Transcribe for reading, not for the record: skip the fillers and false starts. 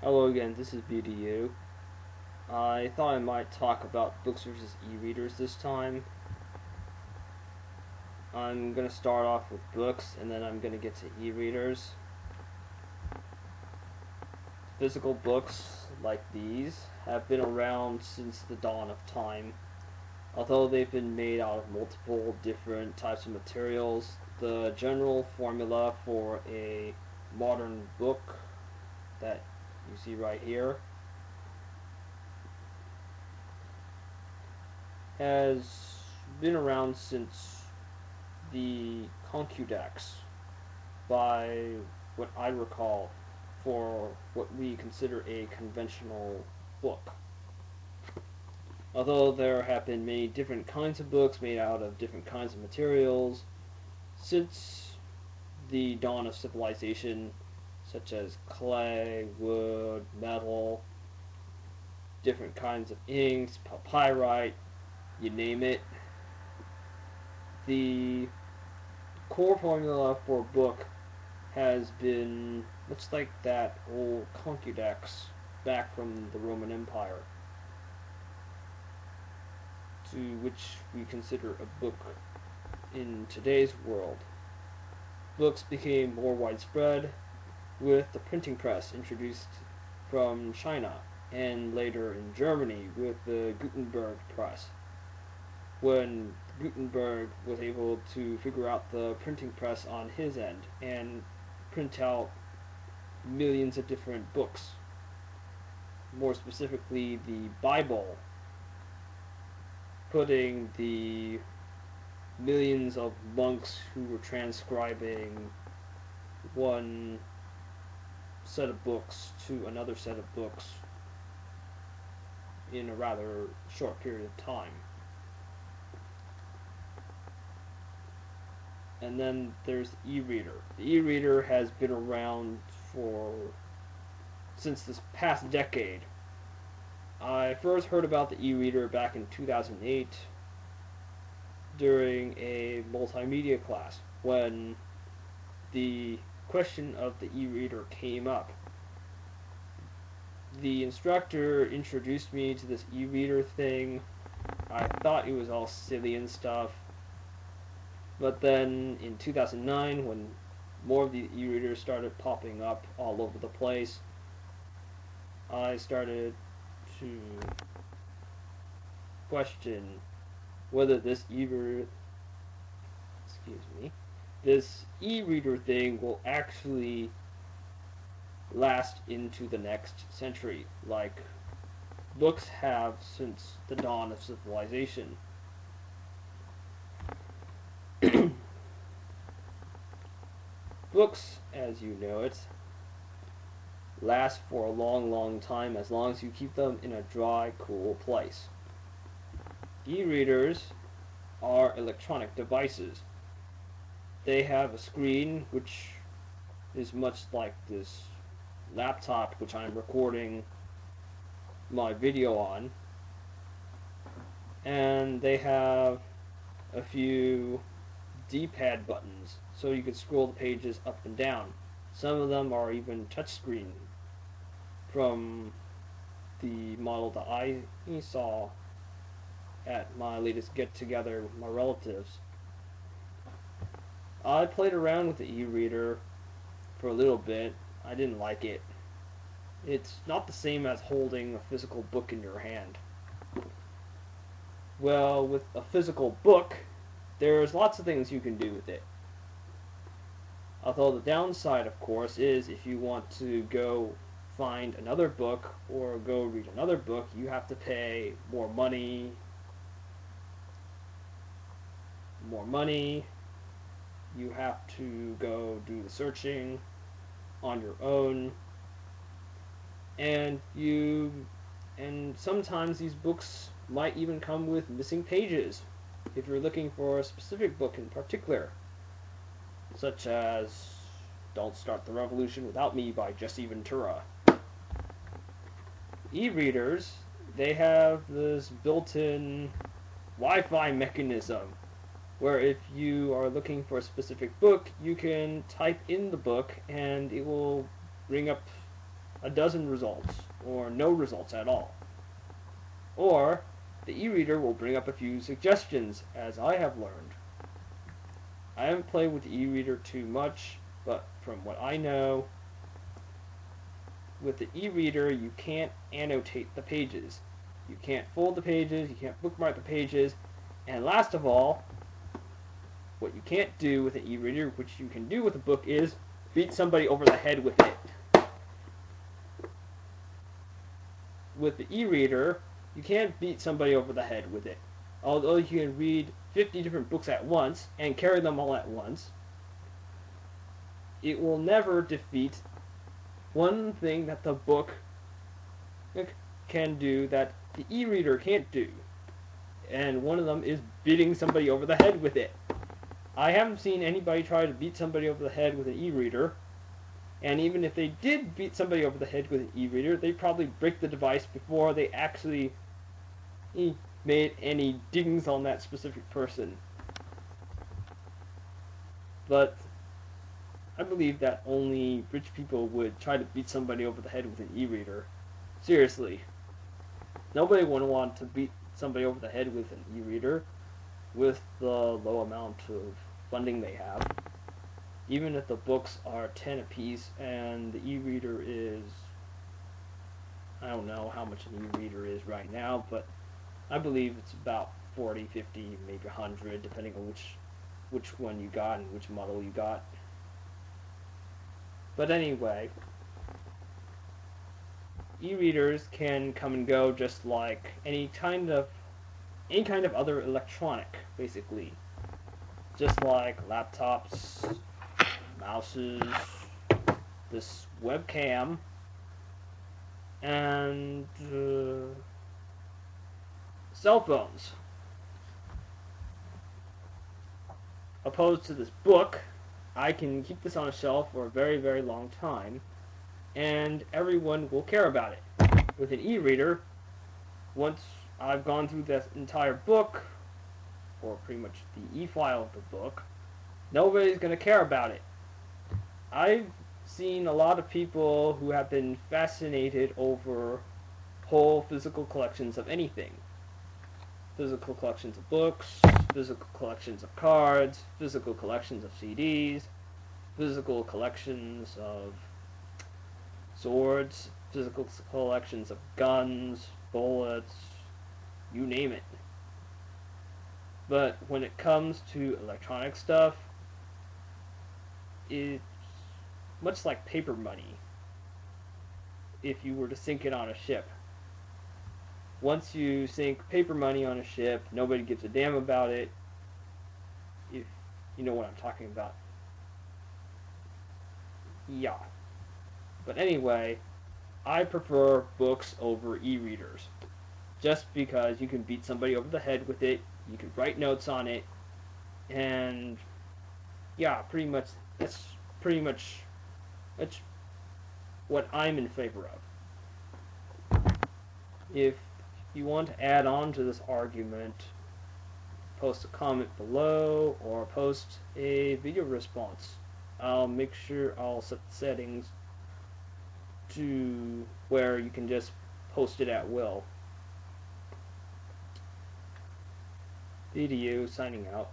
Hello again, this is BDU. I thought I might talk about books versus e-readers this time. I'm going to start off with books and then I'm going to get to e-readers. Physical books like these have been around since the dawn of time. Although they've been made out of multiple different types of materials, the general formula for a modern book that you see right here has been around since the Concudex, by what I recall, for what we consider a conventional book. Although there have been many different kinds of books made out of different kinds of materials since the dawn of civilization, such as clay, wood, metal, different kinds of inks, papyrite, you name it. The core formula for a book has been much like that old Concudex back from the Roman Empire, to which we consider a book in today's world. Books became more widespread with the printing press introduced from China and later in Germany with the Gutenberg press. When Gutenberg was able to figure out the printing press on his end and print out millions of different books, more specifically the Bible, putting the millions of monks who were transcribing one set of books to another set of books in a rather short period of time. And then there's the e-reader. The e-reader has been around for since this past decade. I first heard about the e-reader back in 2008 during a multimedia class when the question of the e-reader came up. The instructor introduced me to this e-reader thing. I thought it was all silly and stuff. But then in 2009, when more of the e-readers started popping up all over the place, I started to question whether this e-reader thing will actually last into the next century, like books have since the dawn of civilization. Books, as you know it, last for a long time as long as you keep them in a dry, cool place. E-readers are electronic devices. They have a screen which is much like this laptop which I'm recording my video on, and they have a few D-pad buttons so you can scroll the pages up and down. Some of them are even touchscreen from the model that I saw at my latest get-together with my relatives. I played around with the e-reader for a little bit. I didn't like it. It's not the same as holding a physical book in your hand. Well, with a physical book, there's lots of things you can do with it. Although the downside, of course, is if you want to go find another book or go read another book, you have to pay more money. You have to go do the searching on your own. And sometimes these books might even come with missing pages if you're looking for a specific book in particular, such as Don't Start the Revolution Without Me by Jesse Ventura. E-readers, they have this built-in Wi-Fi mechanism where if you are looking for a specific book, you can type in the book and it will bring up a dozen results, or no results at all. Or the e-reader will bring up a few suggestions, as I have learned. I haven't played with the e-reader too much, but from what I know, with the e-reader you can't annotate the pages. You can't fold the pages, you can't bookmark the pages, and last of all, what you can't do with an e-reader, which you can do with a book, is beat somebody over the head with it. With the e-reader, you can't beat somebody over the head with it. Although you can read 50 different books at once and carry them all at once, it will never defeat one thing that the book can do that the e-reader can't do. And one of them is beating somebody over the head with it. I haven't seen anybody try to beat somebody over the head with an e-reader, and even if they did beat somebody over the head with an e-reader, they'd probably break the device before they actually made any dings on that specific person. But I believe that only rich people would try to beat somebody over the head with an e-reader. Seriously. Nobody would want to beat somebody over the head with an e-reader with the low amount of funding they have. Even if the books are 10 apiece and the e-reader is, I don't know how much an e-reader is right now, but I believe it's about 40, 50, maybe 100, depending on which one you got and which model you got. But anyway, e-readers can come and go just like any kind of other electronic, basically. Just like laptops, mouses, this webcam, and cell phones. Opposed to this book, I can keep this on a shelf for a very, very long time, and everyone will care about it. With an e-reader, once I've gone through this entire book, or pretty much the e-file of the book, nobody's going to care about it. I've seen a lot of people who have been fascinated over whole physical collections of anything. Physical collections of books, physical collections of cards, physical collections of CDs, physical collections of swords, physical collections of guns, bullets, you name it. But when it comes to electronic stuff, it's much like paper money if you were to sink it on a ship. Once you sink paper money on a ship, nobody gives a damn about it, if you know what I'm talking about. Yeah. But anyway, I prefer books over e-readers. Just because you can beat somebody over the head with it, you can write notes on it, and yeah, pretty much that's what I'm in favor of. If you want to add on to this argument, post a comment below or post a video response. I'll make sure I'll set the settings to where you can just post it at will. Video signing out.